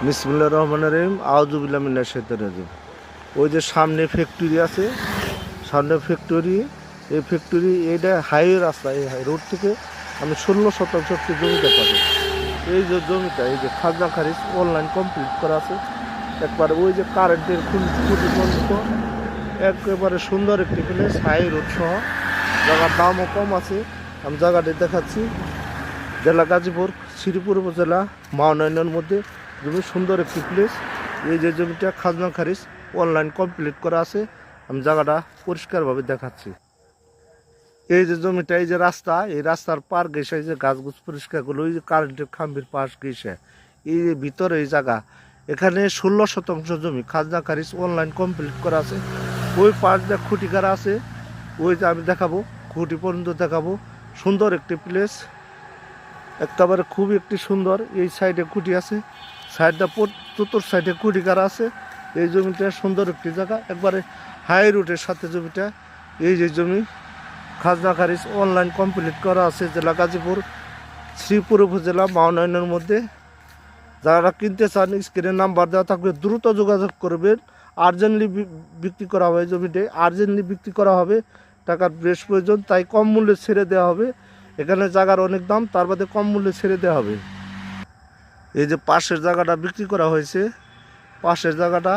বিসমিল্লাহির রহমানির রহিম। আউযু বিল্লাহি মিনাশ শাইতানির রাজিম। ওই যে সামনে ফ্যাক্টরি আছে, সামনে ফ্যাক্টরি, এই ফ্যাক্টরি এইটা হাইওয়ে রাস্তা। এই রোড থেকে আমি 16 শতাংশ একটি জমিতে পাবো। এই যে জমিটা, এই যে খাজনা খারিজ অনলাইন কমপ্লিট করা আছে একবারে। ওই যে কারেন্টের খুঁটি পর্যন্ত একেবারে সুন্দর একটি প্লেস, হাই রোড সহ। জায়গার দামও কম আছে। আমি জায়গাটি দেখাচ্ছি। জেলা গাজীপুর, শ্রীপুর উপজেলা, মাওনাইনের মধ্যে জমি, সুন্দর একটি প্লেস। এই যে জমিটা খাজনা খারিজ অনলাইন কমপ্লিট করা আছে। আমি জায়গাটা পরিষ্কারভাবে দেখাচ্ছি। এই যে জমিটা, এই যে রাস্তা, এই রাস্তার পার গেছে, এই যে গাছগুছ পরিষ্কার করলো, ওই যে কারেন্টের খাম্বির পাশ গেছে, এই ভিতরে এই জায়গা। এখানে 16 শতাংশ জমি খাজনা খারিজ অনলাইন কমপ্লিট করা আছে। ওই পাশ দিয়ে খুঁটি কারা আছে, ওই যে আমি দেখাবো, খুঁটি পর্যন্ত দেখাবো। সুন্দর একটি প্লেস, একেবারে খুবই একটি সুন্দর। এই সাইডে খুঁটি আছে, সাইডটা চতুর সাইডে খুঁটি কারা আছে। এই জমিটা সুন্দর একটি জায়গা, একবারে হাই রোডের সাথে জমিটা। এই যে জমি খাজনা খারিজ অনলাইন কমপ্লিট করা আছে জেলা গাজীপুর, শ্রীপুর উপজেলা, মাওনাইনের মধ্যে। যারা কিনতে চান স্ক্রিনে নাম্বার দেওয়া থাকবে, দ্রুত যোগাযোগ করবেন। আর্জেন্টলি বিক্রি করা হবে জমিটি, আর্জেন্টলি বিক্রি করা হবে। টাকার বেশ প্রয়োজন, তাই কম মূল্যে ছেড়ে দেওয়া হবে। এখানে জায়গার অনেক দাম, তার বাদে কম মূল্যে ছেড়ে দেওয়া হবে। এই যে পাশের জায়গাটা বিক্রি করা হয়েছে, পাশের জায়গাটা,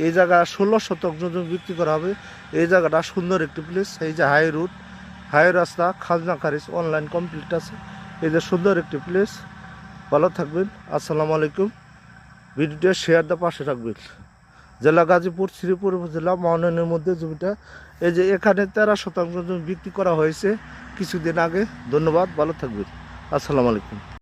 এই জায়গা 16 শতাংশ জমি বিক্রি করা হবে। এই জায়গাটা সুন্দর একটি প্লেস। এই যে হাই রোড, হাই রাস্তা, খাজনা খারিজ অনলাইন কমপ্লিট আছে। এই যে সুন্দর একটি প্লেস। ভালো থাকবেন। আসসালামু আলাইকুম। ভিডিওটা শেয়ার দিয়ে পাশে রাখবেন। জেলা গাজীপুর, শ্রীপুর উপজেলা, মাওনাইনের মধ্যে জমিটা। এই যে এখানে 13 শতাংশ জমি বিক্রি করা হয়েছে কিছুদিন আগে। ধন্যবাদ, ভালো থাকবেন। আসসালামু আলাইকুম।